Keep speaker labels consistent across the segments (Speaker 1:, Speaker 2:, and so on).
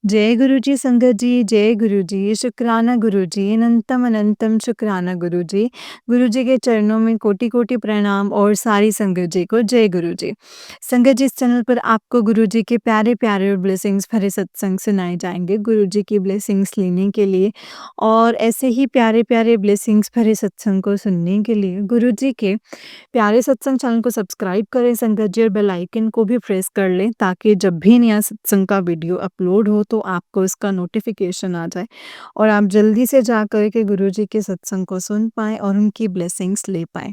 Speaker 1: जय गुरु जी संगत जी, जय गुरु जी, शुक्राना गुरु जी, अनंतम अनंतम शुक्राना गुरु जी। गुरु जी के चरणों में कोटि-कोटि प्रणाम और सारी संगत जी को जय गुरु जी। संगत जी इस चैनल पर आपको गुरु जी के प्यारे-प्यारे और ब्लेसिंग्स भरे सत्संग सुनाए जाएँगे गुरु जी की ब्लेसिंग्स लेने के लिए और ऐसे ही प्यारे-प्यारे ब्लेसिंग्स भरे सत्संग को सुनने के लिए गुरु जी के प्यारे सत्संग चैनल को सब्सक्राइब करें संगत जी और बेल आइकन को भी प्रेस कर लें ताकि जब भी नया सत्संग का वीडियो अपलोड हो तो आपको इसका नोटिफिकेशन आ जाए और आप जल्दी से जा कर के गुरु जी के सत्संग को सुन पाएँ और उनकी ब्लेसिंग्स ले पाएँ।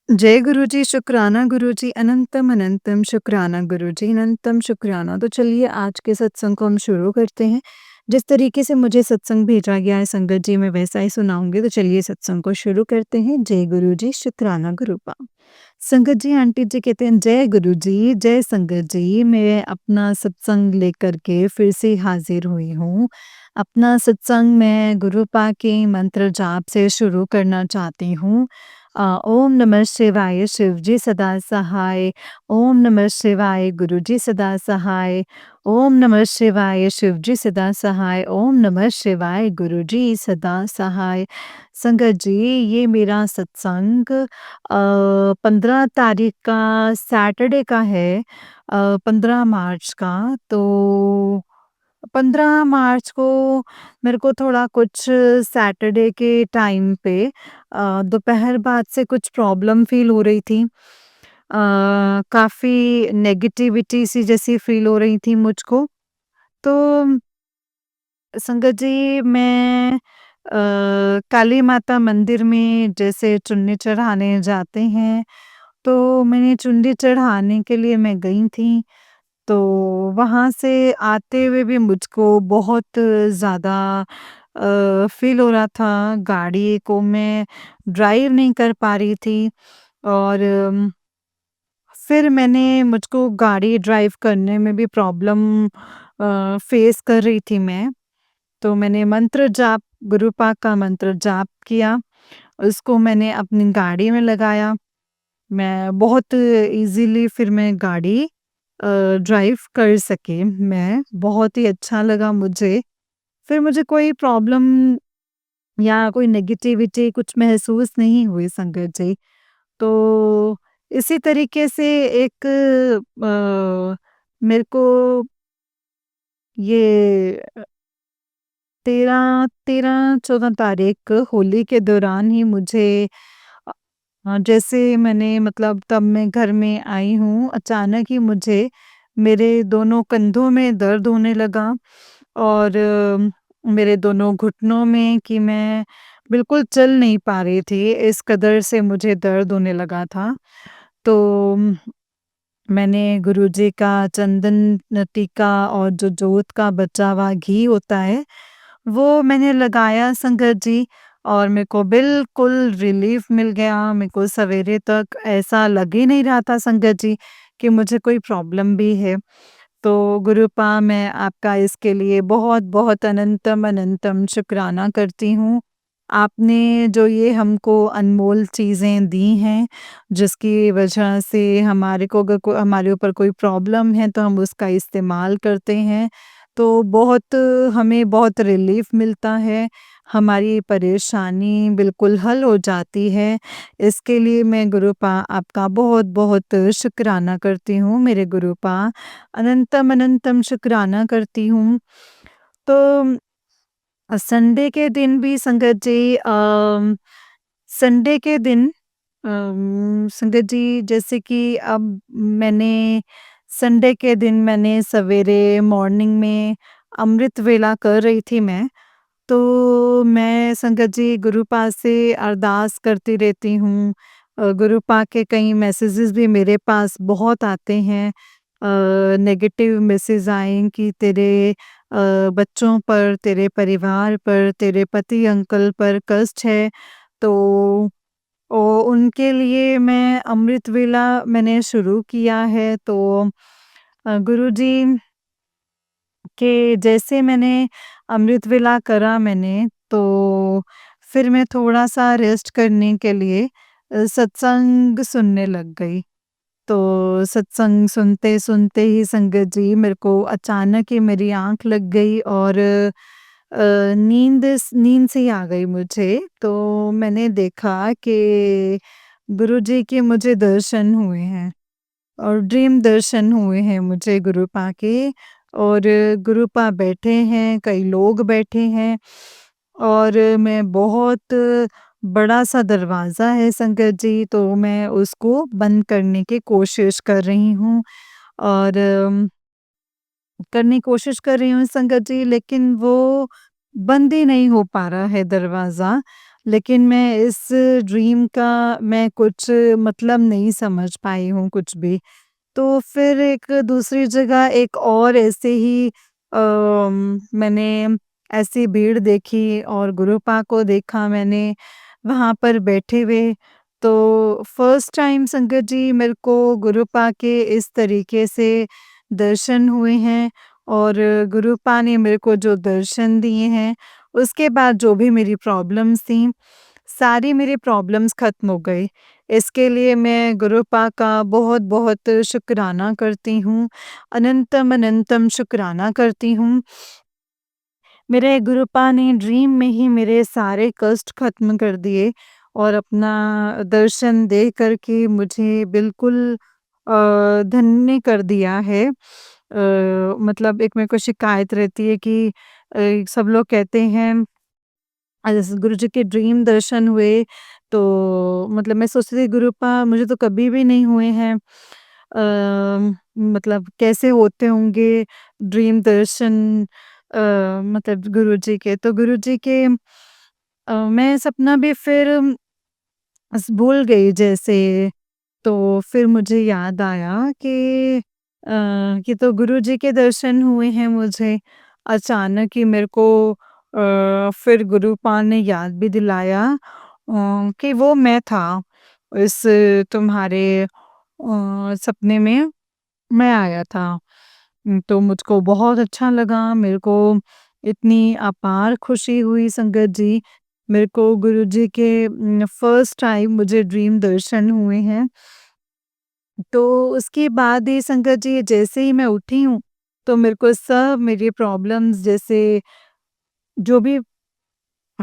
Speaker 1: जय गुरु जी, शुक्राना गुरु जी, अनंतम अनंतम शुक्राना गुरु जी, अनंतम शुक्राना। तो चलिए आज के सत्संग को हम शुरू करते हैं। जिस तरीके से मुझे सत्संग भेजा गया है संगत जी मैं वैसा ही सुनाऊँगी तो चलिए सत्संग को शुरू करते हैं। जय गुरु जी, शुक्राना गुरु पा। संगत जी आंटी जी कहते हैं जय गुरु जी, जय संगत जी। मैं अपना सत्संग लेकर के फिर से हाजिर हुई हूँ। अपना सत्संग मैं गुरु पा के मंत्र जाप से शुरू करना चाहती हूँ। ओम नमः शिवाय शिव जी सदा सहाय। ओम नमः शिवाय गुरु जी सदा सहाय। ओम नमः शिवाय शिव जी सदा सहाय। ओम नमः शिवाय गुरु जी सदा सहाय। संगत जी ये मेरा सत्संग 15 तारीख का सैटरडे का है 15 मार्च का। तो 15 मार्च को मेरे को थोड़ा कुछ सैटरडे के टाइम पे दोपहर बाद से कुछ प्रॉब्लम फ़ील हो रही थी। काफ़ी नेगेटिविटी सी जैसी फ़ील हो रही थी मुझको। तो संगत जी मैं काली माता मंदिर में जैसे चुन्नी चढ़ाने जाते हैं, तो मैंने चुन्नी चढ़ाने के लिए मैं गई थी। तो वहाँ से आते हुए भी मुझको बहुत ज़्यादा फ़ील हो रहा था, गाड़ी को मैं ड्राइव नहीं कर पा रही थी और फिर मैंने मुझको गाड़ी ड्राइव करने में भी प्रॉब्लम फ़ेस कर रही थी मैं। तो मैंने मंत्र जाप गुरु पाक का मंत्र जाप किया, उसको मैंने अपनी गाड़ी में लगाया। मैं बहुत ईज़िली फिर मैं गाड़ी ड्राइव कर सकी मैं, बहुत ही अच्छा लगा मुझे। फिर मुझे कोई प्रॉब्लम या कोई नेगेटिविटी कुछ महसूस नहीं हुई संगत जी। तो इसी तरीके से एक मेरे को ये 13-14 तारीख होली के दौरान ही मुझे जैसे मैंने मतलब तब मैं घर में आई हूँ, अचानक ही मुझे मेरे दोनों कंधों में दर्द होने लगा और मेरे दोनों घुटनों में कि मैं बिल्कुल चल नहीं पा रही थी, इस कदर से मुझे दर्द होने लगा था। तो मैंने गुरुजी का चंदन टीका और जो जोत का बचा हुआ घी होता है, वो मैंने लगाया संगत जी और मेरे को बिल्कुल रिलीफ मिल गया। मेरे को सवेरे तक ऐसा लग ही नहीं रहा था संगत जी कि मुझे कोई प्रॉब्लम भी है। तो गुरुपा मैं आपका इसके लिए बहुत-बहुत अनंतम अनंतम शुक्राना करती हूँ। आपने जो ये हमको अनमोल चीज़ें दी हैं, जिसकी वजह से हमारे को अगर हमारे ऊपर कोई प्रॉब्लम है तो हम उसका इस्तेमाल करते हैं, तो बहुत हमें बहुत रिलीफ़ मिलता है, हमारी परेशानी बिल्कुल हल हो जाती है। इसके लिए मैं गुरुपा आपका बहुत-बहुत शुक्राना करती हूँ, मेरे गुरुपा। अनंतम अनंतम शुक्राना करती हूँ। तो संडे के दिन भी संगत जी संडे के दिन संगत जी जैसे कि अब मैंने संडे के दिन मैंने सवेरे मॉर्निंग में अमृत वेला कर रही थी मैं। तो मैं संगत जी गुरु पास से अरदास करती रहती हूँ। गुरु पाक के कई मैसेजेस भी मेरे पास बहुत आते हैं। नेगेटिव मैसेज आए कि तेरे बच्चों पर, तेरे परिवार पर, तेरे पति अंकल पर कष्ट है। तो उनके लिए मैं अमृत वेला मैंने शुरू किया है। तो गुरुजी कि जैसे मैंने अमृत वेला करा मैंने, तो फिर मैं थोड़ा-सा रेस्ट करने के लिए सत्संग सुनने लग गई। तो सत्संग सुनते-सुनते ही संगत जी मेरे को अचानक ही मेरी आँख लग गई और नींद सी आ गई मुझे। तो मैंने देखा कि गुरुजी के मुझे दर्शन हुए हैं और ड्रीम दर्शन हुए हैं मुझे गुरुपा के। और गुरुपा बैठे हैं, कई लोग बैठे हैं और मैं बहुत बड़ा-सा दरवाज़ा है संगत जी, तो मैं उसको बंद करने की कोशिश कर रही हूँ और करने की कोशिश कर रही हूँ संगत जी, लेकिन वो बंद ही नहीं हो पा रहा है दरवाज़ा। लेकिन मैं इस ड्रीम का मैं कुछ मतलब नहीं समझ पाई हूँ कुछ भी। तो फिर एक दूसरी जगह एक और ऐसे ही मैंने ऐसी भीड़ देखी और गुरुपा को देखा मैंने वहाँ पर बैठे हुए। तो फर्स्ट टाइम संगत जी मेरे को गुरुपा के इस तरीके से दर्शन हुए हैं और गुरुपा ने मेरे को जो दर्शन दिए हैं, उसके बाद जो भी मेरी प्रॉब्लम्स थी, सारी मेरी प्रॉब्लम्स ख़त्म हो गई। इसके लिए मैं गुरुपा का बहुत-बहुत शुक्राना करती हूँ। अनंतम अनंतम शुक्राना करती हूँ। मेरे गुरुपा ने ड्रीम में ही मेरे सारे कष्ट ख़त्म कर दिए और अपना दर्शन दे कर के मुझे बिल्कुल धन्य कर दिया है। मतलब एक मेरे को शिकायत रहती है कि सब लोग कहते हैं जैसे गुरुजी के ड्रीम दर्शन हुए, तो मतलब मैं सोचती थी गुरुपा मुझे तो कभी भी नहीं हुए हैं। मतलब कैसे होते होंगे ड्रीम दर्शन मतलब गुरुजी के। तो गुरुजी के मैं सपना भी फिर भूल गई जैसे। तो फिर मुझे याद आया कि तो गुरुजी के दर्शन हुए हैं मुझे। अचानक ही मेरे को फिर गुरुपा ने याद भी दिलाया कि वो मैं था इस तुम्हारे सपने में मैं आया था। तो मुझको बहुत अच्छा लगा, मेरे को इतनी अपार खुशी हुई संगत जी। मेरे को गुरुजी के फर्स्ट टाइम मुझे ड्रीम दर्शन हुए हैं। तो उसके बाद ही संगत जी जैसे ही मैं उठी हूँ, तो मेरे को सब मेरी प्रॉब्लम्स जैसे जो भी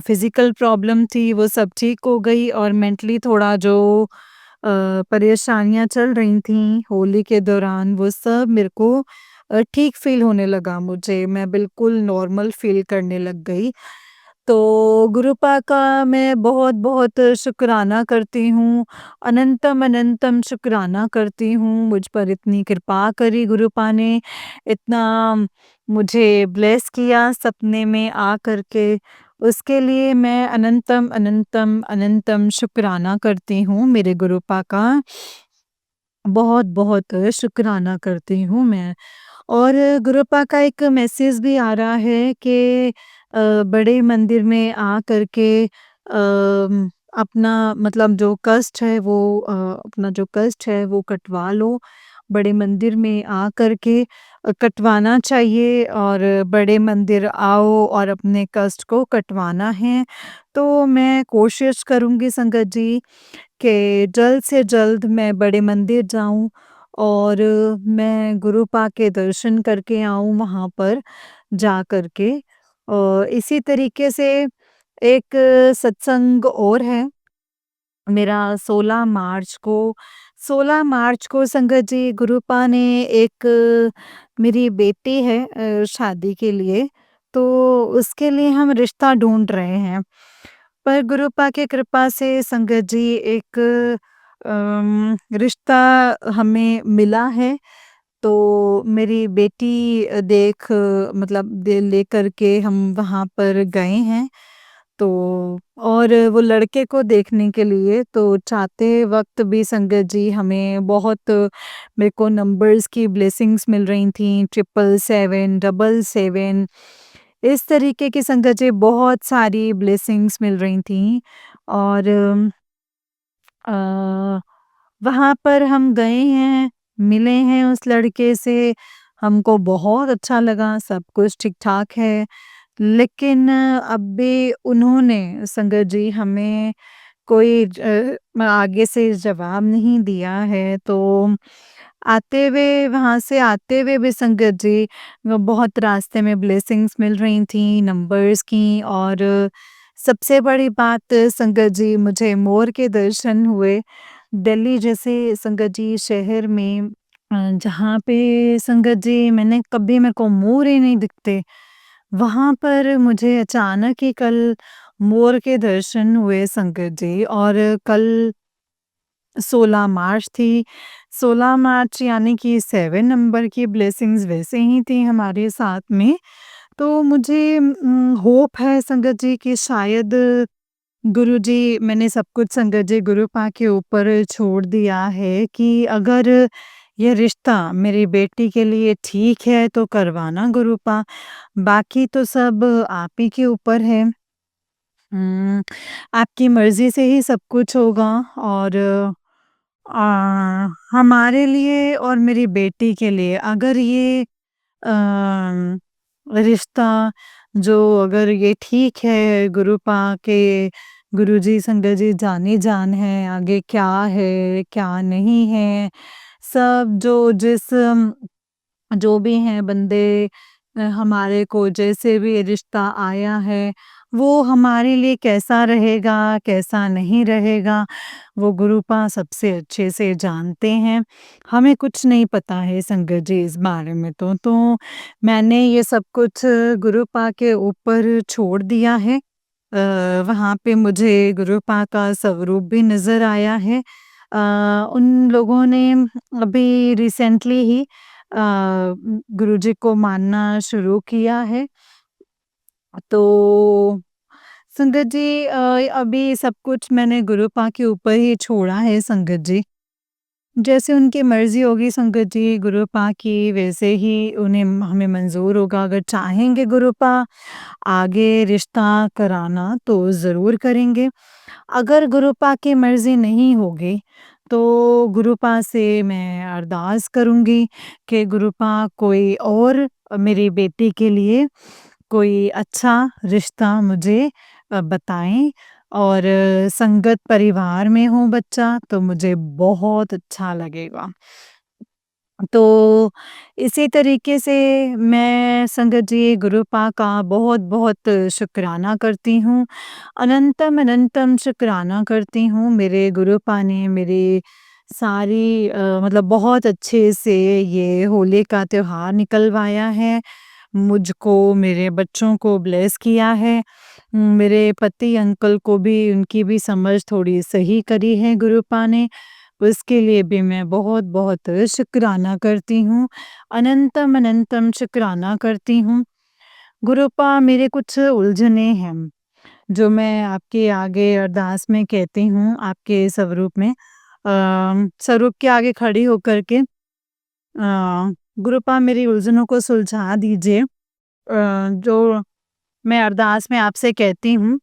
Speaker 1: फिज़िकल प्रॉब्लम थी वो सब ठीक हो गई और मेंटली थोड़ा जो परेशानियाँ चल रही थी होली के दौरान वो सब मेरे को ठीक फ़ील होने लगा मुझे, मैं बिल्कुल नॉर्मल फ़ील करने लग गई। तो गुरुपा का मैं बहुत-बहुत शुक्राना करती हूँ, अनंतम अनंतम शुक्राना करती हूँ, मुझ पर इतनी कृपा करी गुरुपा ने, इतना मुझे ब्लेस किया सपने में आ कर के, उसके लिए मैं अनंतम अनंतम अनंतम शुक्राना करती हूँ मेरे गुरुपा का। बहुत-बहुत शुक्राना करती हूँ मैं। और गुरुपा का एक मैसेज भी आ रहा है कि बड़े मंदिर में आ कर के अपना मतलब जो कष्ट है वो अपना जो कष्ट है वो कटवा लो। बड़े मंदिर में आ कर के कटवाना चाहिए और बड़े मंदिर आओ और अपने कष्ट को कटवाना है। तो मैं कोशिश करूँगी संगत जी कि जल्द से जल्द मैं बड़े मंदिर जाऊँ और मैं गुरुपा के दर्शन करके आऊँ वहाँ पर जा कर के। इसी तरीके से एक सत्संग और है मेरा 16 मार्च को संगत जी गुरुपा ने एक मेरी बेटी है शादी के लिए, तो उसके लिए हम रिश्ता ढूँढ रहे हैं। पर गुरुपा की कृपा से संगत जी एक रिश्ता हमें मिला है। तो मेरी बेटी मतलब दे लेकर के हम वहाँ पर गए हैं। तो और वो लड़के को देखने के लिए तो चाहते वक़्त भी संगत जी हमें बहुत मेरे को नंबर्स की ब्लेसिंग्स मिल रही थी, 777, 777 इस तरीके की संगत जी बहुत सारी ब्लेसिंग्स मिल रही थी। और अ, वहाँ पर हम गए हैं, मिले हैं उस लड़के से, हमको बहुत अच्छा लगा, सब कुछ ठीक-ठाक है। लेकिन अब भी उन्होंने संगत जी हमें कोई आगे से जवाब नहीं दिया है। तो आते हुए वहाँ से आते हुए भी संगत जी बहुत रास्ते में ब्लेसिंग्स मिल रही थी नंबर्स की। और सबसे बड़ी बात संगत जी मुझे मोर के दर्शन हुए। दिल्ली जैसे संगत जी शहर में जहाँ पे संगत जी मैंने कभी मेरे को मोर ही नहीं दिखते, वहाँ पर मुझे अचानक ही कल मोर के दर्शन हुए संगत जी। और कल 16 मार्च थी। 16 मार्च यानी कि 7 नंबर की ब्लेसिंग्स वैसे ही थी हमारे साथ में। तो मुझे होप है संगत जी कि शायद गुरुजी मैंने सब कुछ संगत जी गुरुपा के ऊपर छोड़ दिया है कि अगर ये रिश्ता मेरी बेटी के लिए ठीक है तो करवाना गुरुपा, बाकी तो सब आप ही के ऊपर है। आपकी मर्ज़ी से ही सब कुछ होगा। और हमारे लिए और मेरी बेटी के लिए अगर ये रिश्ता जो अगर ये ठीक है गुरुपा के गुरुजी संगत जी जानी जान है, आगे क्या है, क्या नहीं है, सब जो भी हैं बंदे हमारे को जैसे भी ये रिश्ता आया है, वो हमारे लिए कैसा रहेगा, कैसा नहीं रहेगा, वो गुरुपा सबसे अच्छे से जानते हैं। हमें कुछ नहीं पता है संगत जी इस बारे में तो मैंने ये सब कुछ गुरुपा के ऊपर छोड़ दिया है। वहाँ पे मुझे गुरुपा का स्वरूप भी नज़र आया है। उन लोगों ने अभी रिसेंटली ही गुरुजी को मानना शुरू किया है। तो संगत जी अभी सब कुछ मैंने गुरुपा के ऊपर ही छोड़ा है संगत जी। जैसे उनकी मर्ज़ी होगी संगत जी गुरुपा की वैसे ही उन्हें हमें मंज़ूर होगा। अगर चाहेंगे गुरुपा आगे रिश्ता कराना तो ज़रूर करेंगे। अगर गुरुपा की मर्ज़ी नहीं होगी तो गुरुपा से मैं अरदास करूँगी कि गुरुपा कोई और मेरी बेटी के लिए कोई अच्छा रिश्ता मुझे बताएँ। और संगत परिवार में हो बच्चा तो मुझे बहुत अच्छा लगेगा। तो इसी तरीके से मैं संगत जी गुरुपा का बहुत-बहुत शुकराना करती हूँ। अनंतम अनंतम शुकराना करती हूँ मेरे गुरुपा ने मेरी सारी मतलब बहुत अच्छे से ये होली का त्योहार निकलवाया है। मुझको, मेरे बच्चों को ब्लेस किया है। मेरे पति अंकल को भी उनकी भी समझ थोड़ी सही करी है गुरुपा ने। उसके लिए भी मैं बहुत-बहुत शुकराना करती हूँ। अनंतम अनंतम शुकराना करती हूँ। गुरुपा मेरे कुछ उलझने हैं, जो मैं आपके आगे अरदास में कहती हूँ, आपके स्वरूप में। स्वरूप के आगे खड़ी होकर के गुरुपा मेरी उलझनों को सुलझा दीजिए। जो मैं अरदास में आपसे कहती हूँ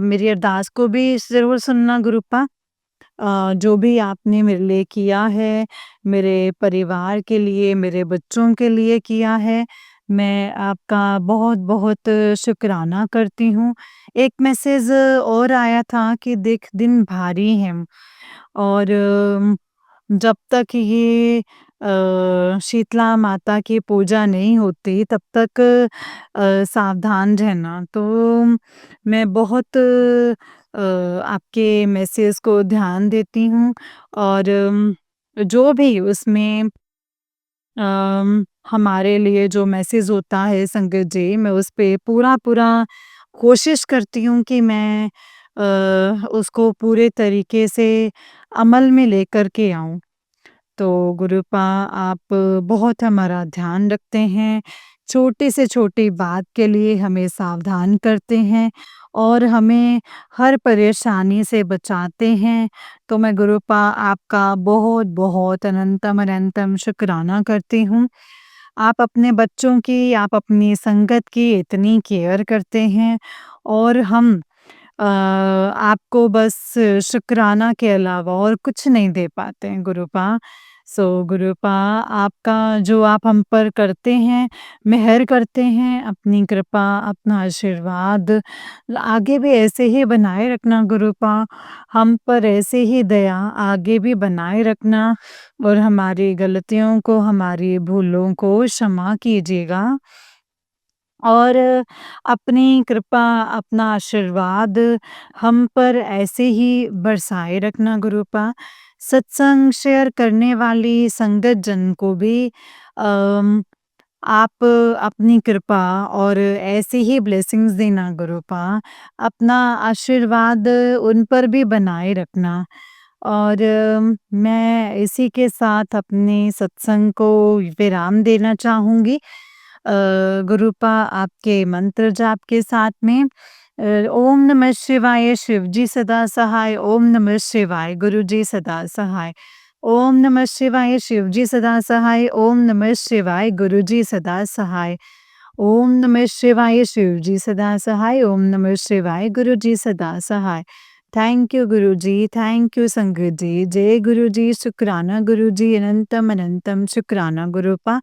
Speaker 1: मेरी अरदास को भी ज़रूर सुनना गुरुपा। जो भी आपने मेरे लिए किया है, मेरे परिवार के लिए, मेरे बच्चों के लिए किया है, मैं आपका बहुत-बहुत शुकराना करती हूँ। एक मैसेज और आया था कि देख दिन भारी है और जब तक ये शीतला माता की पूजा नहीं होती तब तक सावधान रहना। तो मैं बहुत आपके मैसेज को ध्यान देती हूँ और जो भी उसमें हमारे लिए जो मैसेज होता है संगत जी, मैं उस पे पूरा-पूरा कोशिश करती हूँ कि मैं उसको पूरे तरीके से अमल में लेकर के आऊँ। तो गुरुपा आप बहुत हमारा ध्यान रखते हैं, छोटी से छोटी बात के लिए हमें सावधान करते हैं और हमें हर परेशानी से बचाते हैं। तो मैं गुरुपा आपका बहुत-बहुत अनंतम अनंतम शुकराना करती हूँ। आप अपने बच्चों की, आप अपनी संगत की इतनी केयर करते हैं और हम आपको बस शुकराना के अलावा और कुछ नहीं दे पाते हैं गुरुपा। सो गुरुपा आपका जो आप हम पर करते हैं, मेहर करते हैं, अपनी कृपा, अपना आशीर्वाद आगे भी ऐसे ही बनाए रखना गुरुपा। हम पर ऐसे ही दया आगे भी बनाए रखना और हमारी गलतियों को, हमारी भूलों को क्षमा कीजिएगा। और अपनी कृपा, अपना आशीर्वाद हम पर ऐसे ही बरसाए रखना गुरुपा। सत्संग शेयर करने वाली संगत जन को भी अम, आप अपनी कृपा और ऐसे ही ब्लेसिंग्स देना गुरुपा। अपना आशीर्वाद उन पर भी बनाए रखना। और मैं इसी के साथ अपने सत्संग को विराम देना चाहूँगी। गुरुपा आपके मंत्र जाप के साथ में ओम नमः शिवाय शिव जी सदा सहाय, ओम नमः शिवाय गुरु जी सदा सहाय, ओम नमः शिवाय शिव जी सदा सहाय, ओम नमः शिवाय गुरु जी सदा सहाय, ओम नमः शिवाय शिव जी सदा सहाय, ओम नमः शिवाय गुरु जी सदा सहाय। Thank you Guru ji, thank you संगत जी। जय गुरु जी, शुक्राना गुरु जी, अनंतम अनंतम शुक्राना गुरुपा,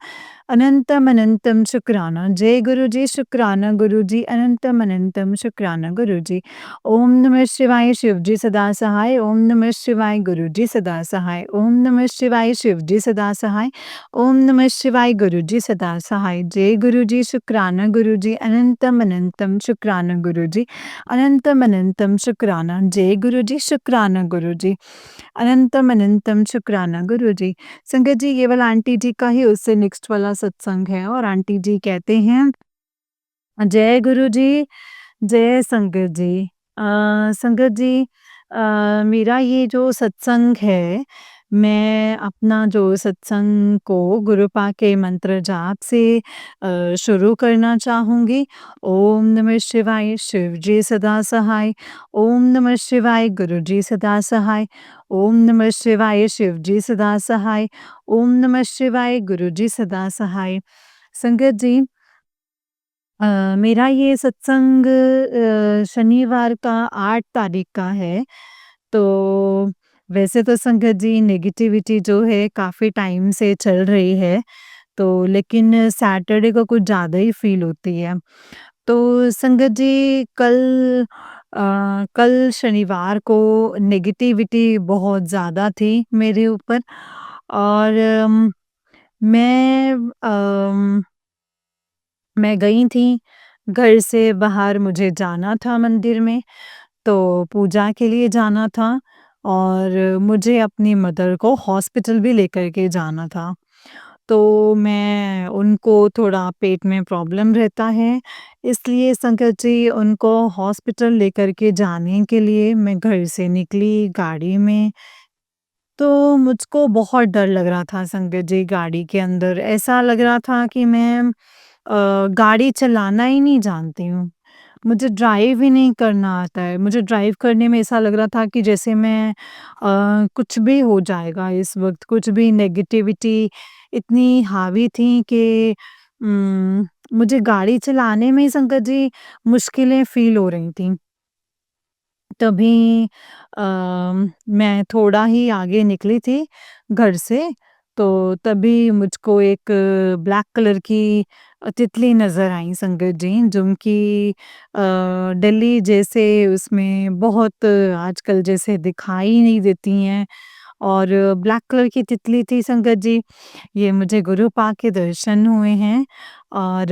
Speaker 1: अनंतम अनंतम शुक्राना। जय गुरु जी, शुक्राना गुरु जी, अनंतम अनंतम शुक्राना गुरु जी। ओम नमः शिवाय शिव जी सदा सहाय, ओम नमः शिवाय गुरु जी सदा सहाय, ओम नमः शिवाय शिव जी सदा सहाय, ओम नमः शिवाय गुरु जी सदा सहाय। जय गुरु जी, शुक्राना गुरु जी, अनंतम अनंतम शुक्राना गुरु जी, अनंतम अनंतम शुक्राना। जय गुरु जी, शुक्राना गुरु जी, अनंतम अनंतम शुक्राना गुरु जी। संगत जी ये वाला आंटी जी का ही उससे नेक्स्ट वाला सत्संग है और आंटी जी कहते हैं जय गुरु जी, जय संगत जी। संगत जी मेरा ये जो सत्संग है, मैं अपना जो सत्संग को गुरुपा के मंत्र जाप से शुरू करना चाहूँगी। ओम नमः शिवाय शिव जी सदा सहाय, ओम नमः शिवाय गुरु जी सदा सहाय, ओम नमः शिवाय शिव जी सदा सहाय, ओम नमः शिवाय गुरु जी सदा सहाय। संगत जी मेरा ये सत्संग शनिवार का 8 तारीख का है। तो वैसे तो संगत जी नेगेटिविटी जो है काफ़ी टाइम से चल रही है, तो लेकिन सैटरडे को कुछ ज़्यादा ही फ़ील होती है। तो संगत जी कल शनिवार को नेगेटिविटी बहुत ज़्यादा थी मेरे ऊपर और मैं मैं गई थी, घर से बाहर मुझे जाना था मंदिर में, तो पूजा के लिए जाना था और मुझे अपनी मदर को हॉस्पिटल भी लेकर के जाना था। तो मैं उनको थोड़ा पेट में प्रॉब्लम रहता है, इसलिए संगत जी उनको हॉस्पिटल लेकर के जाने के लिए मैं घर से निकली गाड़ी में। तो मुझको बहुत डर लग रहा था संगत जी गाड़ी के अंदर, ऐसा लग रहा था कि मैं गाड़ी चलाना ही नहीं जानती हूँ। मुझे ड्राइव ही नहीं करना आता है। मुझे ड्राइव करने में ऐसा लग रहा था कि जैसे मैं कुछ भी हो जाएगा इस वक़्त, कुछ भी नेगेटिविटी इतनी हावी थी कि मुझे गाड़ी चलाने में ही संगत जी मुश्किलें फ़ील हो रही थीं। तभी मैं थोड़ा ही आगे निकली थी घर से, तो तभी मुझको एक ब्लैक कलर की तितली नज़र आई संगत जी, जो कि दिल्ली जैसे उसमें बहुत आजकल जैसे दिखाई नहीं देती हैं और ब्लैक कलर की तितली थी संगत जी। ये मुझे गुरुपा के दर्शन हुए हैं और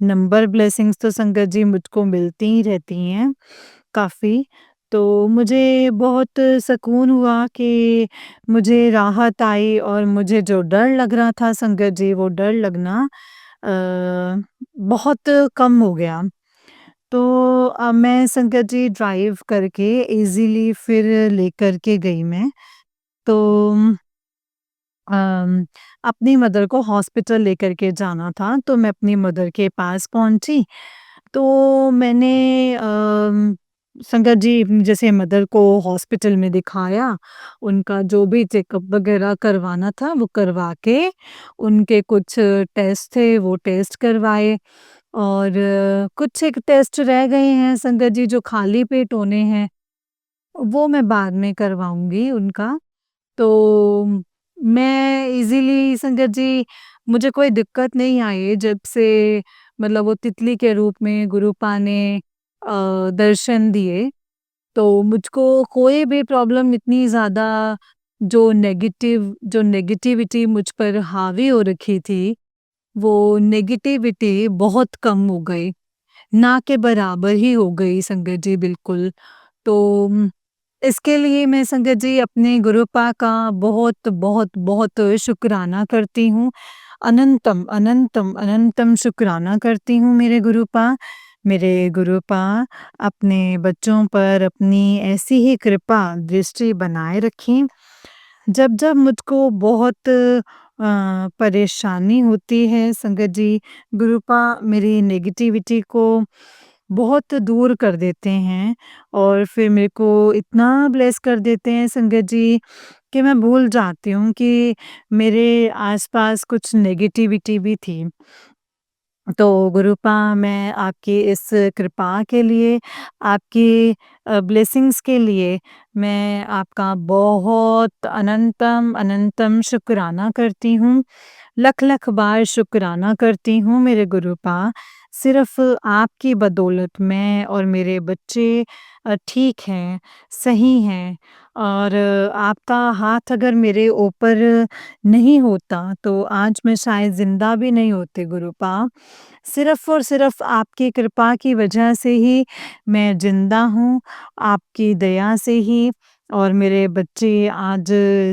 Speaker 1: नंबर ब्लेसिंग्स तो संगत जी मुझको मिलती ही रहती हैं काफ़ी। तो मुझे बहुत सुकून हुआ कि मुझे राहत आई और मुझे जो डर लग रहा था संगत जी वो डर लगना बहुत कम हो गया। तो मैं संगत जी ड्राइव करके ईज़िली फिर लेकर के गई मैं। तो अम, अपनी मदर को हॉस्पिटल लेकर के जाना था, तो मैं अपनी मदर के पास पहुँची। तो मैंने संगत जी जैसे मदर को हॉस्पिटल में दिखाया, उनका जो भी चेकअप वगैरह करवाना था वो करवा के, उनके कुछ टेस्ट थे वो टेस्ट करवाए और कुछ एक टेस्ट रह गए हैं संगत जी जो खाली पेट होने हैं, वो मैं बाद में करवाऊँगी उनका। तो मैं ईज़िली संगत जी मुझे कोई दिक्कत नहीं आई जब से मतलब वो तितली के रूप में गुरुपा ने दर्शन दिए। तो मुझको कोई भी प्रॉब्लम इतनी ज़्यादा जो नेगेटिविटी मुझ पर हावी हो रखी थी, वो नेगेटिविटी बहुत कम हो गई, ना के बराबर ही हो गई संगत जी बिल्कुल। तो इसके लिए मैं संगत जी अपने गुरुपा का बहुत, बहुत, बहुत शुक्राना करती हूँ। अनंतम, अनंतम, अनंतम शुक्राना करती हूँ मेरे गुरुपा। मेरे गुरुपा अपने बच्चों पर अपनी ऐसी ही कृपा दृष्टि बनाए रखें। जब-जब मुझको बहुत परेशानी होती है संगत जी, गुरुपा मेरी नेगेटिविटी को बहुत दूर कर देते हैं और फिर मेरे को इतना ब्लेस कर देते हैं संगत जी कि मैं भूल जाती हूँ कि मेरे आस-पास कुछ नेगेटिविटी भी थी। तो गुरुपा मैं आपकी इस कृपा के लिए, आपकी ब्लेसिंग्स के लिए मैं आपका बहुत अनंतम, अनंतम शुक्राना करती हूँ। लख-लख बार शुक्राना करती हूँ मेरे गुरुपा। सिर्फ़ आपकी बदौलत मैं और मेरे बच्चे ठीक हैं, सही हैं और आपका हाथ अगर मेरे ऊपर नहीं होता तो आज मैं शायद ज़िंदा भी नहीं होती गुरुपा। सिर्फ़ और सिर्फ़ आपकी कृपा की वजह से ही मैं ज़िंदा हूँ, आपकी दया से ही और मेरे बच्चे आज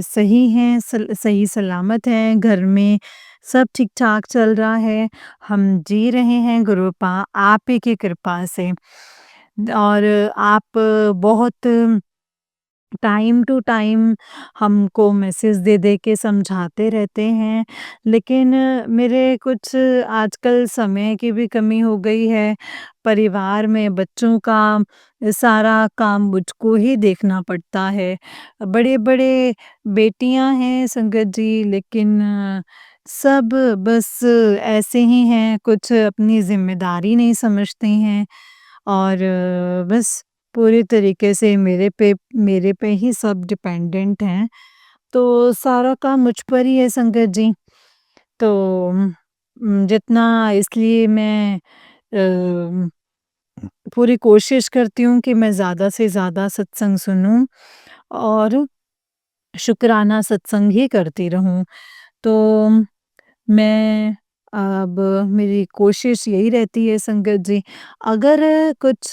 Speaker 1: सही हैं, सही सलामत हैं, घर में सब ठीक-ठाक चल रहा है, हम जी रहे हैं गुरुपा आप ही की कृपा से। और आप बहुत टाइम टू टाइम हमको मैसेज दे के समझाते रहते हैं, लेकिन मेरे कुछ आजकल समय की भी कमी हो गई है। परिवार में बच्चों का सारा काम मुझको ही देखना पड़ता है। बड़े-बड़े बेटियाँ हैं संगत जी लेकिन सब बस ऐसे ही हैं, कुछ अपनी ज़िम्मेदारी नहीं समझती हैं और बस पूरी तरीके से मेरे पे ही सब डिपेंडेंट हैं। तो सारा काम मुझ पर ही है संगत जी। तो जितना इसलिए मैं अ, पूरी कोशिश करती हूँ कि मैं ज़्यादा से ज़्यादा सत्संग सुनूँ और शुक्राना सत्संग ही करती रहूँ। तो मैं अब मेरी कोशिश यही रहती है संगत जी, अगर कुछ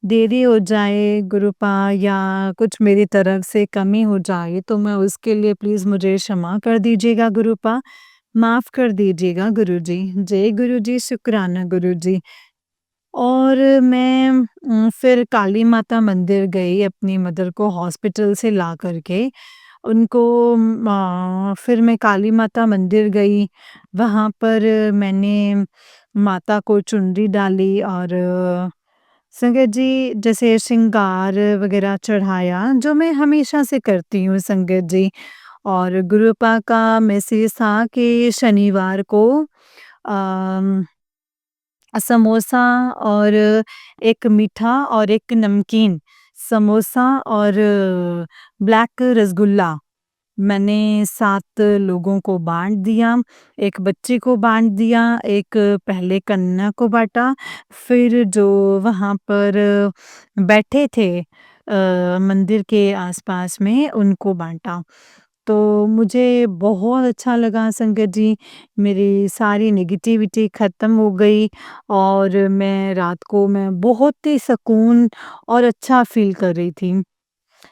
Speaker 1: देरी हो जाए गुरुपा या कुछ मेरी तरफ से कमी हो जाए तो मैं उसके लिए प्लीज़ मुझे क्षमा कर दीजिएगा गुरुपा, माफ़ कर दीजिएगा गुरुजी। जय गुरुजी, शुक्राना गुरुजी। और मैं फिर काली माता मंदिर गई अपनी मदर को हॉस्पिटल से ला कर के। उनको फिर मैं काली माता मंदिर गई, वहाँ पर मैंने माता को चुनरी डाली और संगत जी जैसे श्रृंगार वग़ैरह चढ़ाया, जो मैं हमेशा से करती हूँ संगत जी। और गुरुपा का मैसेज था कि शनिवार को अम समोसा और एक मीठा और एक नमकीन, समोसा और ब्लैक रसगुल्ला मैंने 7 लोगों को बाँट दिया, एक बच्चे को बाँट दिया, एक पहले कन्या को बाँटा, फिर जो वहाँ पर बैठे थे मंदिर के आस-पास में उनको बाँटा। तो मुझे बहुत अच्छा लगा संगत जी, मेरी सारी नेगेटिविटी ख़त्म हो गई और मैं बहुत ही सुकून और अच्छा फ़ील कर रही थी।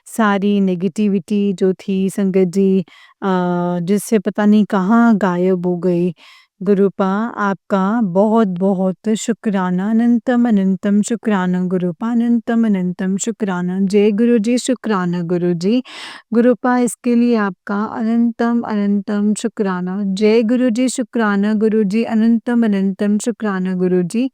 Speaker 1: सारी नेगेटिविटी जो थी संगत जी जिससे पता नहीं कहाँ गायब हो गई। गुरुपा आपका बहुत-बहुत शुक्राना, अनंतम, अनंतम शुक्राना गुरुपा, अनंतम, अनंतम शुक्राना। जय गुरुजी, शुक्राना गुरुजी। गुरुपा इसके लिए आपका अनंतम, अनंतम शुक्राना। जय गुरुजी, शुक्राना गुरुजी, अनंतम, अनंतम शुक्राना गुरुजी।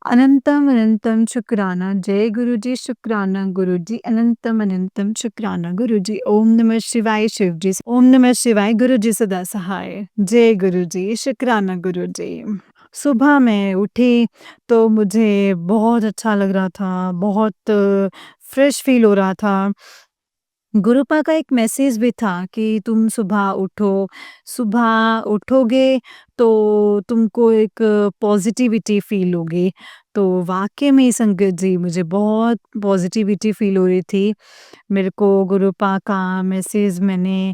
Speaker 1: अनंतम अनंतम शुक्राना जय गुरुजी शुक्राना गुरुजी अनंतम अनंतम शुक्राना गुरुजी ओम नमः शिवाय शिवजी ओम नमः शिवाय गुरुजी सदा सहाय जय गुरुजी शुक्राना गुरुजी। सुबह मैं उठी तो मुझे बहुत अच्छा लग रहा था, बहुत फ्रेश फील हो रहा था। गुरुपा का एक मैसेज भी था कि तुम सुबह उठोगे तो तुमको एक पॉज़िटिविटी फ़ील होगी। तो वाक़ई में संगत जी मुझे बहुत पॉज़िटिविटी फ़ील हो रही थी। मेरे को गुरुपा का मैसेज मैंने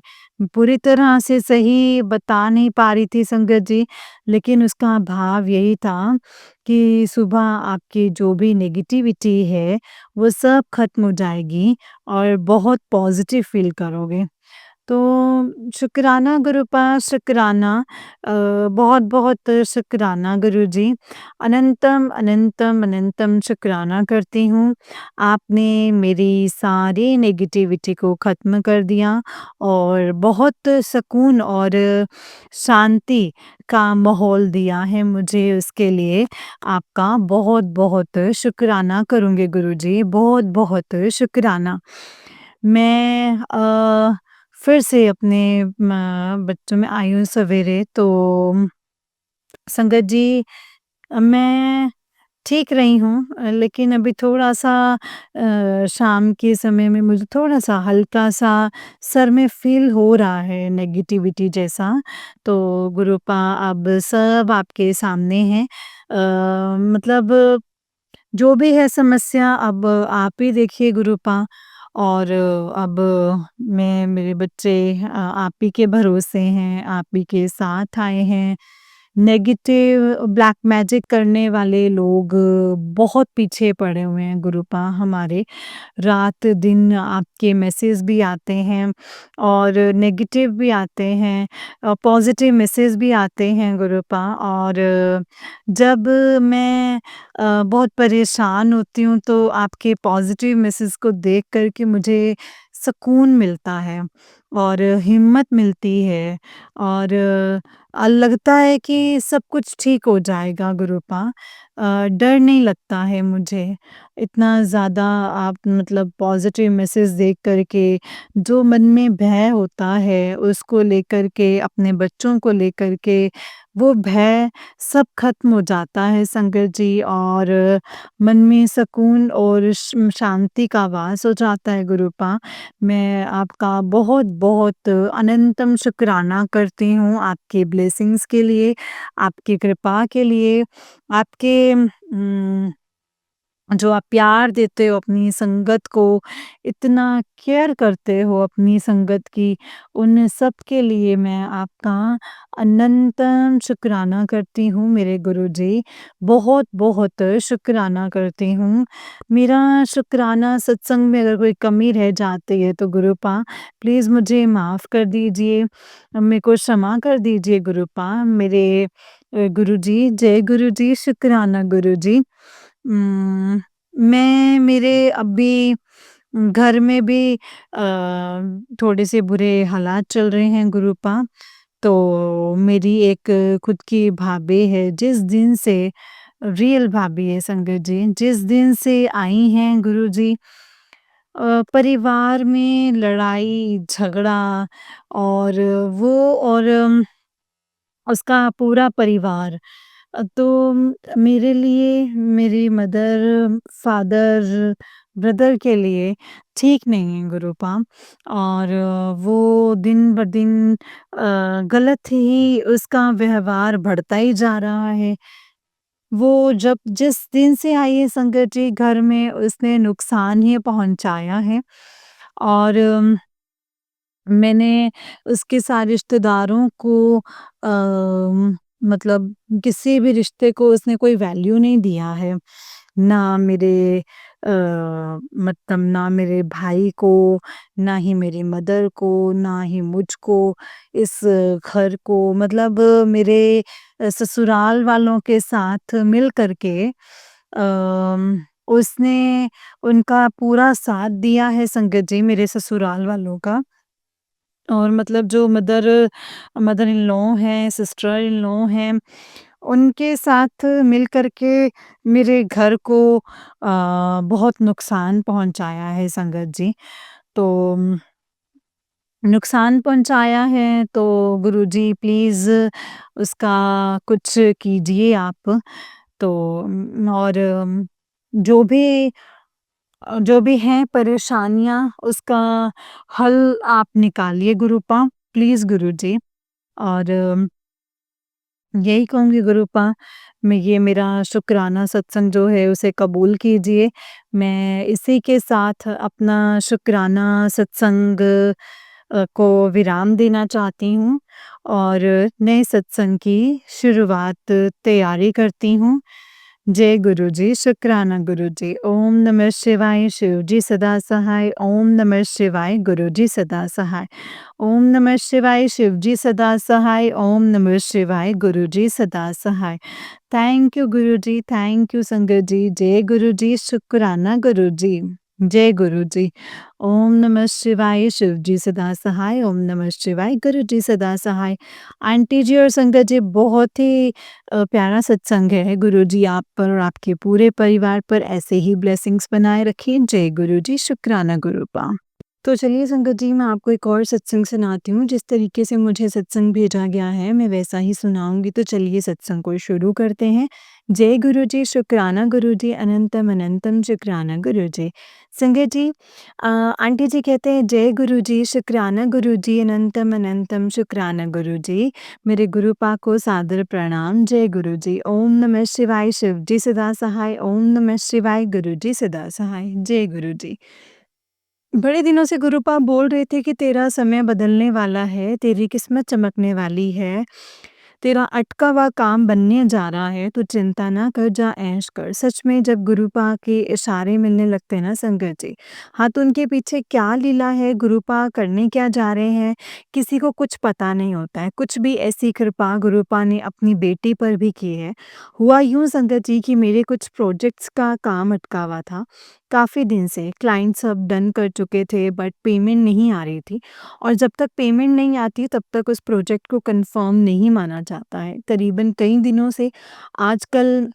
Speaker 1: पूरी तरह से सही बता नहीं पा रही थी संगत जी, लेकिन उसका भाव यही था कि सुबह आपकी जो भी नेगेटिविटी है, वो सब ख़त्म हो जाएगी और बहुत पॉज़िटिव फ़ील करोगे। तो शुक्राना गुरुपा शुक्राना बहुत-बहुत शुक्राना गुरुजी। अनंतम, अनंतम, अनंतम शुक्राना करती हूँ। आपने मेरी सारी नेगेटिविटी को ख़त्म कर दिया और बहुत सुकून और शांति का माहौल दिया है मुझे, उसके लिए आपका बहुत-बहुत शुक्राना करूँगी गुरुजी, बहुत-बहुत शुक्राना। मैं फिर से अपने बच्चों में आई हूँ सवेरे तो संगत जी मैं ठीक रही हूँ लेकिन अभी थोड़ा-सा शाम के समय में मुझे थोड़ा-सा हल्का-सा सर में फ़ील हो रहा है नेगेटिविटी जैसा। तो गुरुपा अब सब आपके सामने है। मतलब जो भी है समस्या अब आप ही देखिए गुरुपा और अब मैं मेरे बच्चे आप ही के भरोसे हैं, आप ही के साथ आए हैं। नेगेटिव ब्लैक मैजिक करने वाले लोग बहुत पीछे पड़े हुए हैं गुरुपा हमारे। रात-दिन आपके मैसेज भी आते हैं और नेगेटिव भी आते हैं पॉज़िटिव मैसेज भी आते हैं गुरुपा और जब मैं बहुत परेशान होती हूँ तो आपके पॉज़िटिव मैसेज को देख कर के मुझे सुकून मिलता है और हिम्मत मिलती है और लगता है कि सब कुछ ठीक हो जाएगा गुरुपा। डर नहीं लगता है मुझे। इतना ज़्यादा आप मतलब पॉज़िटिव मैसेज देख कर के जो मन में भय होता है उसको लेकर के अपने बच्चों को लेकर के वो भय सब ख़त्म हो जाता है संगत जी और मन में सुकून और शांति का वास हो जाता है गुरुपा। मैं आपका बहुत-बहुत अनंतम शुक्राना करती हूँ आपके ब्लेसिंग्स के लिए, आपकी कृपा के लिए, आपके जो आप प्यार देते हो अपनी संगत को, इतना केयर करते हो अपनी संगत की, उन सब के लिए मैं आपका अनंतम शुक्राना करती हूँ मेरे गुरुजी। बहुत-बहुत शुक्राना करती हूँ। मेरा शुक्राना सत्संग में अगर कोई कमी रह जाती है तो गुरुपा प्लीज़ मुझे माफ़ कर दीजिए। मेरे को क्षमा कर दीजिए गुरुपा। मेरे गुरुजी, जय गुरुजी, शुक्राना गुरुजी। मैं मेरे अभी घर में भी थोड़े से बुरे हालात चल रहे हैं गुरुपा। तो मेरी एक खुद की भाभी है जिस दिन से रियल भाभी है संगत जी, जिस दिन से आई हैं गुरुजी परिवार में लड़ाई, झगड़ा और वो और उसका पूरा परिवार तो मेरे लिए मेरी मदर, फादर, ब्रदर के लिए ठीक नहीं है गुरुपा और वो दिन-ब-दिन गलत ही उसका व्यवहार बढ़ता ही जा रहा है। वो जब जिस दिन से आई है संगत जी घर में उसने नुकसान ही पहुँचाया है और मैंने उसके सारे रिश्तेदारों को मतलब किसी भी रिश्ते को उसने कोई वैल्यू नहीं दिया है। ना मेरे मतलब ना मेरे भाई को, ना ही मेरी मदर को, ना ही मुझको, इस घर को मतलब मेरे ससुराल वालों के साथ मिल कर के उसने उनका पूरा साथ दिया है संगत जी मेरे ससुराल वालों का। और मतलब जो मदर इन लॉ हैं, सिस्टर इन लॉ हैं, उनके साथ मिल कर के मेरे घर को बहुत नुकसान पहुँचाया है संगत जी। तो नुकसान पहुँचाया है तो गुरुजी प्लीज़ उसका कुछ कीजिए आप। तो और जो भी जो भी हैं परेशानियाँ उसका हल आप निकालिए गुरूपा, प्लीज़ गुरुजी। और यही कहूँगी गुरूपा, मैं ये मेरा शुक्राना सत्संग जो है उसे कबूल कीजिए। मैं इसी के साथ अपना शुक्राना सत्संग को विराम देना चाहती हूँ और नए सत्संग की शुरुआत तैयारी करती हूँ। जय गुरुजी, शुक्राना गुरुजी। ओम नमः शिवाय, शिवजी सदा सहाय। ओम नमः शिवाय, गुरुजी सदा सहाय। ओम नमः शिवाय, शिवजी सदा सहाय। ओम नमः शिवाय, गुरुजी सदा सहाय। Thank you Guruji, thank you संगत जी। जय गुरुजी, शुक्राना गुरुजी। जय गुरुजी। ओम नमः शिवाय, शिवजी सदा सहाय। ओम नमः शिवाय, गुरुजी सदा सहाय। आंटी जी और संगत जी, बहुत ही प्यारा सत्संग है। गुरुजी आप पर और आपके पूरे परिवार पर ऐसे ही ब्लेसिंग्स बनाए रखिए। जय गुरुजी, शुक्राना गुरूपा। तो चलिए संगत जी, मैं आपको एक और सत्संग सुनाती हूँ। जिस तरीके से मुझे सत्संग भेजा गया है मैं वैसा ही सुनाऊँगी। तो चलिए सत्संग को शुरू करते हैं। जय गुरुजी, शुक्राना गुरुजी, अनंतम अनंतम शुक्राना गुरुजी। संगत जी, आंटी जी कहते हैं जय गुरुजी, शुक्राना गुरुजी, अनंतम अनंतम शुक्राना गुरुजी। मेरे गुरुपा को सादर प्रणाम। जय गुरुजी। ओम नमः शिवाय, शिवजी सदा सहाय। ओम नमः शिवाय, गुरुजी सदा सहाय। जय गुरुजी। बड़े दिनों से गुरुपा बोल रहे थे कि तेरा समय बदलने वाला है, तेरी किस्मत चमकने वाली है, तेरा अटका हुआ काम बनने जा रहा है, तू चिंता ना कर, जा ऐश कर। सच में जब गुरुपा के इशारे मिलने लगते हैं ना संगत जी, हाँ तो उनके पीछे क्या लीला है, गुरुपा करने क्या जा रहे हैं, किसी को कुछ पता नहीं होता है। कुछ भी ऐसी कृपा गुरुपा ने अपनी बेटी पर भी की है। हुआ यूँ संगत जी कि मेरे कुछ प्रोजेक्ट्स का काम अटका हुआ था। काफ़ी दिन से क्लाइंट सब डन कर चुके थे बट पेमेंट नहीं आ रही थी और जब तक पेमेंट नहीं आती तब तक उस प्रोजेक्ट को कंफर्म नहीं माना जाता है। करीबन कई दिनों से आजकल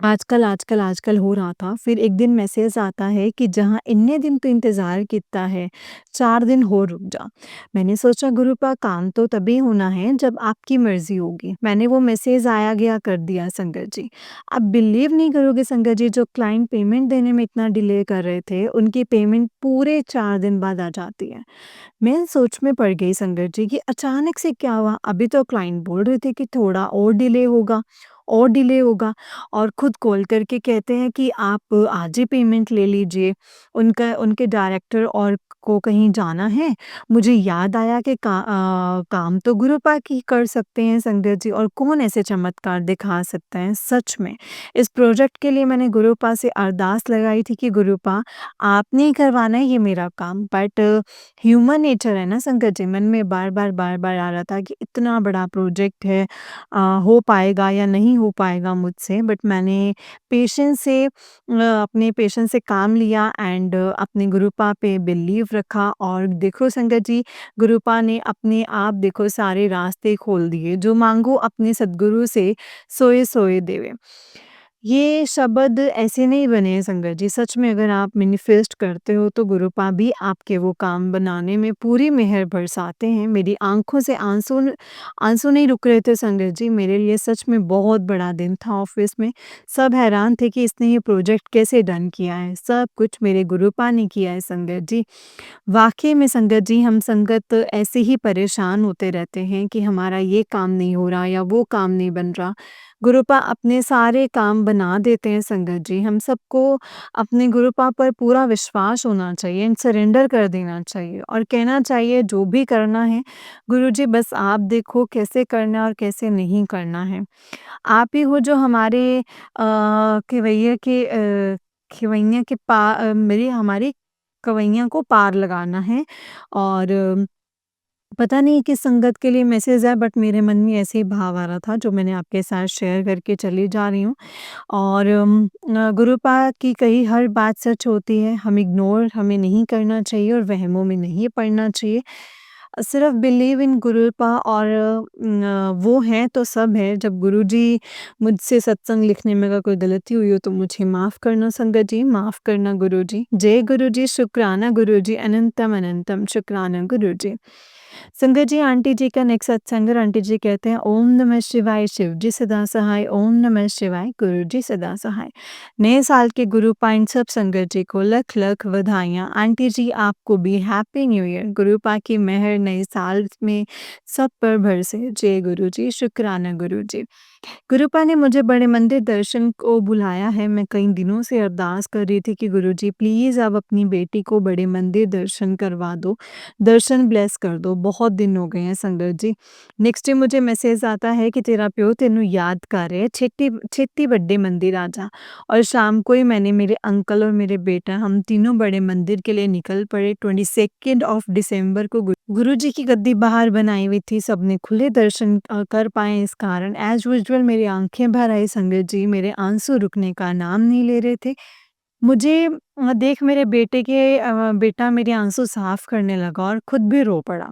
Speaker 1: आजकल, आजकल, आजकल हो रहा था। फिर एक दिन मैसेज आता है कि जहाँ इतने दिन तो इंतज़ार कितना है, 4 दिन और रुक जा। मैंने सोचा गुरुपा काम तो तभी होना है जब आपकी मर्ज़ी होगी। मैंने वो मैसेज आया गया कर दिया संगत जी। आप बिलीव नहीं करोगे संगत जी, जो क्लाइंट पेमेंट देने में इतना डिले कर रहे थे, उनकी पेमेंट पूरे 4 दिन बाद आ जाती है। मैं सोच में पड़ गई संगत जी कि अचानक से क्या हुआ? अभी तो क्लाइंट बोल रहे थे कि थोड़ा और डिले होगा और डिले होगा और खुद कॉल करके कहते हैं कि आप आज ही पेमेंट ले लीजिए। उनका उनके डायरेक्टर और को कहीं जाना है। मुझे याद आया कि काम तो गुरुपा ही कर सकते हैं संगत जी, और कौन ऐसे चमत्कार दिखा सकता है सच में। इस प्रोजेक्ट के लिए मैंने गुरुपा से अरदास लगाई थी कि गुरुपा आपने ही करवाना है ये मेरा काम, बट ह्यूमन नेचर है ना संगत जी, मन में बार-बार आ रहा था कि इतना बड़ा प्रोजेक्ट है, हो पाएगा या नहीं हो पाएगा मुझसे। बट मैंने पेशेंस से अपने पेशेंस से काम लिया एंड अपने गुरुपा पे बिलीव रखा और देखो संगत जी, गुरुपा ने अपने आप देखो सारे रास्ते खोल दिए। जो माँगो अपने सद्गुरु से सोए सोए देवे। ये शब्द ऐसे नहीं बने हैं संगत जी, सच में अगर आप मैनिफेस्ट करते हो तो गुरुपा भी आपके वो काम बनाने में पूरी मेहर बरसाते हैं। मेरी आँखों से आँसू नहीं रुक रहे थे संगत जी, मेरे लिए सच में बहुत बड़ा दिन था ऑफ़िस में। सब हैरान थे कि इसने ये प्रोजेक्ट कैसे डन किया है, सब कुछ मेरे गुरुपा ने किया है संगत जी। वाक़ई में संगत जी, हम संगत ऐसे ही परेशान होते रहते हैं कि हमारा ये काम नहीं हो रहा या वो काम नहीं बन रहा। गुरुपा अपने सारे काम बना देते हैं संगत जी। हम सबको अपने गुरुपा पर पूरा विश्वास होना चाहिए एंड सरेंडर कर देना चाहिए और कहना चाहिए जो भी करना है, गुरुजी बस आप देखो कैसे करना है और कैसे नहीं करना है। आप ही हो जो हमारे खेवैया के खेवैया के मेरी हमारी कवैया को पार लगाना है। और पता नहीं किस संगत के लिए मैसेज है बट मेरे मन में ऐसे ही भाव आ रहा था जो मैंने आपके साथ शेयर करके चली जा रही हूँ। और गुरुपा की कही हर बात सच होती है, हम इग्नोर हमें नहीं करना चाहिए और वहमों में नहीं पड़ना चाहिए। सिर्फ बिलीव इन गुरुपा और वो हैं तो सब है। जब गुरुजी मुझसे सत्संग लिखने में अगर कोई गलती हुई हो तो मुझे माफ़ करना संगत जी, माफ़ करना गुरुजी। जय गुरुजी, शुक्राना गुरुजी, अनंतम अनंतम शुक्राना गुरुजी। संगत जी, आंटी जी का नेक्स्ट सत्संग है और आंटी जी कहते हैं, ओम नमः शिवाय, शिव जी सदा सहाय, ओम नमः शिवाय, गुरु जी सदा सहाय। नए साल के गुरु पाइन सब संगत जी को लख लख बधाइयाँ। आंटी जी आपको भी हैप्पी न्यू ईयर। गुरु पा की मेहर नए साल में सब पर बरसे। जय गुरु जी, शुक्राना गुरु जी। गुरुपा ने मुझे बड़े मंदिर दर्शन को बुलाया है। मैं कई दिनों से अरदास कर रही थी कि गुरुजी प्लीज़ अब अपनी बेटी को बड़े मंदिर दर्शन करवा दो, दर्शन ब्लेस कर दो। बहुत दिन हो गए हैं संगत जी। नेक्स्ट डे मुझे मैसेज आता है कि तेरा प्यो तेनू याद कर रहे, छेती छेती बड़े मंदिर आ जा। और शाम को ही मैंने मेरे अंकल और मेरे बेटा हम तीनों बड़े मंदिर के लिए निकल पड़े। 22 ऑफ दिसंबर को गुरु जी की गद्दी बाहर बनाई हुई थी, सबने खुले दर्शन कर पाए। इस कारण एज यूजुअल मेरी आंखें भर आई संगत जी, मेरे आंसू रुकने का नाम नहीं ले रहे थे। मुझे देख मेरे बेटा मेरे आंसू साफ करने लगा और खुद भी रो पड़ा।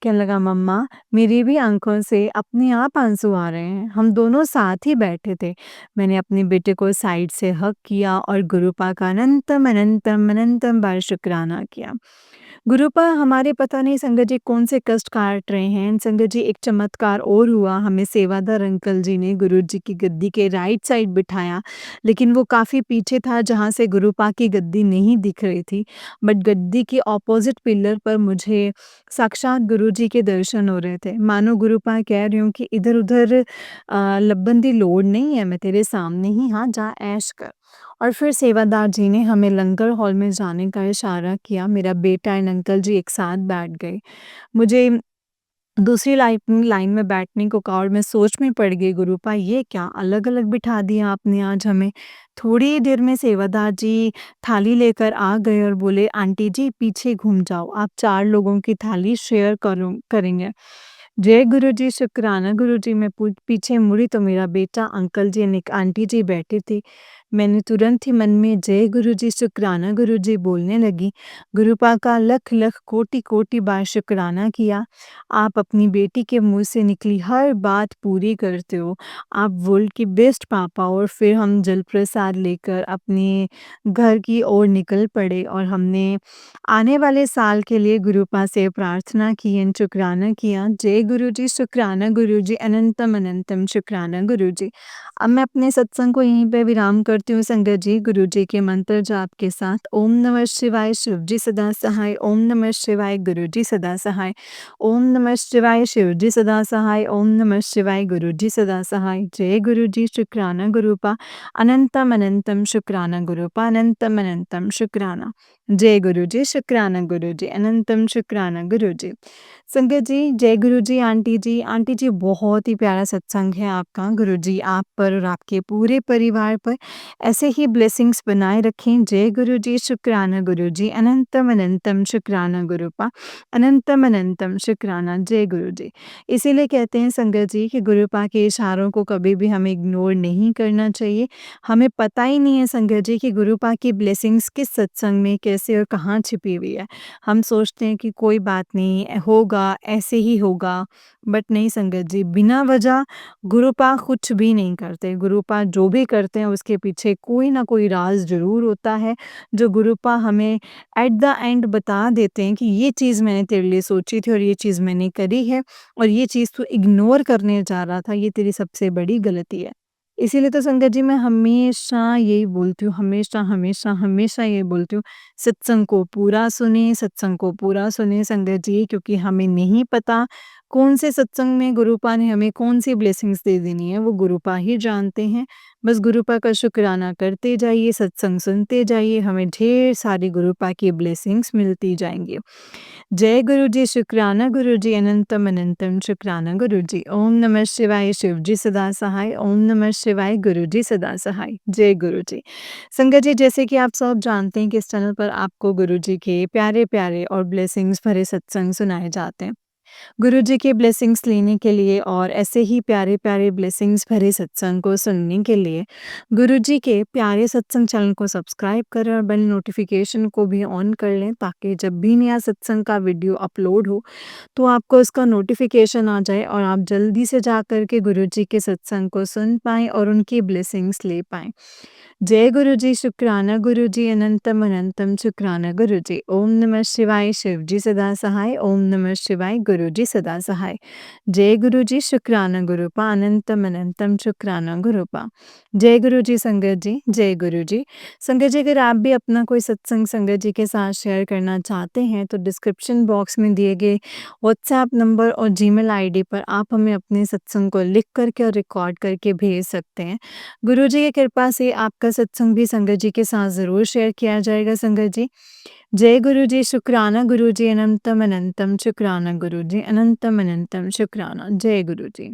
Speaker 1: कहने लगा, मम्मा मेरी भी आंखों से अपने आप आंसू आ रहे हैं। हम दोनों साथ ही बैठे थे। मैंने अपने बेटे को साइड से हग किया और गुरुपा का अनंतम अनंतम अनंतम बार शुक्राना किया। गुरुपा हमारे पता नहीं संगत जी कौन से कष्ट काट रहे हैं। संगत जी एक चमत्कार और हुआ, हमें सेवादार अंकल जी ने गुरु जी की गद्दी के राइट साइड बिठाया, लेकिन वो काफ़ी पीछे था जहाँ से गुरुपा की गद्दी नहीं दिख रही थी। बट गद्दी के ऑपोजिट पिलर पर मुझे साक्षात गुरु जी के दर्शन हो रहे थे। मानो गुरुपा कह रही हूँ कि इधर-उधर लब्बन दी लोड़ नहीं है, मैं तेरे सामने ही हाँ, जा ऐश कर। और फिर सेवादार जी ने हमें लंगर हॉल में जाने का इशारा किया। मेरा बेटा एंड अंकल जी एक साथ बैठ गए। मुझे दूसरी लाइन लाइन में बैठने को कहा और मैं सोच में पड़ गई, गुरुपा ये क्या अलग-अलग बिठा दिया आपने आज हमें। थोड़ी ही देर में सेवादार जी थाली लेकर आ गए और बोले, आंटी जी पीछे घूम जाओ, आप 4 लोगों की थाली शेयर करेंगे। जय गुरु जी, शुक्राना गुरु जी। मैं पीछे मुड़ी तो मेरा बेटा, अंकल जी और एक आंटी जी बैठी थी। मैंने तुरंत ही मन में जय गुरु जी, शुक्राना गुरु जी बोलने लगी। गुरुपा का लख लख कोटि कोटि बार शुक्राना किया। आप अपनी बेटी के मुँह से निकली हर बात पूरी करते हो। आप वर्ल्ड की बेस्ट पापा। और फिर हम जल प्रसाद लेकर अपने घर की ओर निकल पड़े और हमने आने वाले साल के लिए गुरुपा से प्रार्थना की एंड शुक्राना किया। जय गुरु जी, शुक्राना गुरु जी, अनंतम अनंतम शुक्राना गुरु जी। अब मैं अपने सत्संग को यहीं पे विराम करती हूँ संगत जी, गुरु जी के मंत्र जाप के साथ। ओम नमः शिवाय, शिव जी सदा सहाय। ओम नमः शिवाय, गुरु जी सदा सहाय। ओम नमः शिवाय, शिव जी सदा सहाय। ओम नमः शिवाय, गुरु जी सदा सहाय। जय गुरु जी, शुक्राना गुरुपा, अनंतम अनंतम शुक्राना गुरुपा, अनंतम अनंतम शुक्राना। जय गुरु जी, शुक्राना गुरु जी, अनंतम शुक्राना गुरु जी। संगत जी, जय गुरु जी, आंटी जी। आंटी जी बहुत ही प्यारा सत्संग है आपका। गुरु जी आप पर और आपके पूरे परिवार पर ऐसे ही ब्लेसिंग्स बनाए रखें। जय गुरु जी, शुक्राना गुरु जी, अनंतम अनंतम शुक्राना गुरुपा, अनंतम अनंतम शुक्राना। जय गुरु जी। इसीलिए कहते हैं संगत जी कि गुरुपा के इशारों को कभी भी हमें इग्नोर नहीं करना चाहिए। हमें पता ही नहीं है संगत जी कि गुरुपा की ब्लेसिंग्स किस सत्संग में कैसे और कहाँ छिपी हुई है। हम सोचते हैं कि कोई बात नहीं होगा, ऐसे ही होगा, बट नहीं संगत जी, बिना वजह गुरुपा कुछ भी नहीं करते। गुरुपा जो भी करते हैं उसके पीछे कोई ना कोई राज ज़रूर होता है, जो गुरुपा हमें एट द एंड बता देते हैं कि ये चीज़ मैंने तेरे लिए सोची थी और ये चीज़ मैंने करी है और ये चीज़ तू इग्नोर करने जा रहा था, ये तेरी सबसे बड़ी गलती है। इसीलिए तो संगत जी मैं हमेशा यही बोलती हूँ, हमेशा, हमेशा, हमेशा ये बोलती हूँ, सत्संग को पूरा सुनें संगत जी, क्योंकि हमें नहीं पता कौन से सत्संग में गुरुपा ने हमें कौन-सी ब्लेसिंग्स दे देनी है, वो गुरुपा ही जानते हैं। बस गुरुपा का शुक्राना करते जाइए, सत्संग सुनते जाइए, हमें ढेर सारी गुरुपा की ब्लेसिंग्स मिलती जाएँगी। जय गुरु जी, शुक्राना गुरु जी, अनंतम अनंतम शुक्राना गुरु जी। ओम नमः शिवाय, शिव जी सदा सहाय। ओम नमः शिवाय, गुरु जी सदा सहाय। जय गुरु जी। संगत जी, जैसे कि आप सब जानते हैं कि इस चैनल पर आपको गुरु जी के प्यारे-प्यारे और ब्लेसिंग्स भरे सत्संग सुनाए जाते हैं। गुरु जी के ब्लेसिंग्स लेने के लिए और ऐसे ही प्यारे-प्यारे ब्लेसिंग्स भरे सत्संग को सुनने के लिए गुरु जी के प्यारे सत्संग चैनल को सब्सक्राइब करें और बेल नोटिफिकेशन को भी ऑन कर लें, ताकि जब भी नया सत्संग का वीडियो अपलोड हो तो आपको उसका नोटिफिकेशन आ जाए और आप जल्दी से जा कर के गुरु जी के सत्संग को सुन पाएँ और उनकी ब्लेसिंग्स ले पाएँ। जय गुरु जी, शुक्राना गुरु जी, अनंतम अनंतम शुक्राना गुरु जी। ओम नमः शिवाय, शिव जी सदा सहाय। ओम नमः शिवाय, गुरु गुरु जी सदा सहाय। जय गुरु जी शुक्राना गुरुपा अनंतम अनंतम शुक्राना गुरुपा। जय गुरु जी संगत जी, जय गुरु जी। संगत जी अगर आप भी अपना कोई सत्संग संगत जी के साथ शेयर करना चाहते हैं तो डिस्क्रिप्शन बॉक्स में दिए गए व्हाट्सएप नंबर और जीमेल आईडी पर आप हमें अपने सत्संग को लिख करके और रिकॉर्ड करके भेज सकते हैं। गुरु जी की कृपा से आपका सत्संग भी संगत जी के साथ ज़रूर शेयर किया जाएगा संगत जी। जय गुरु जी शुक्राना गुरु जी अनंतम अनंतम शुक्राना गुरु जी अनंतम अनंतम शुक्राना। जय गुरु जी।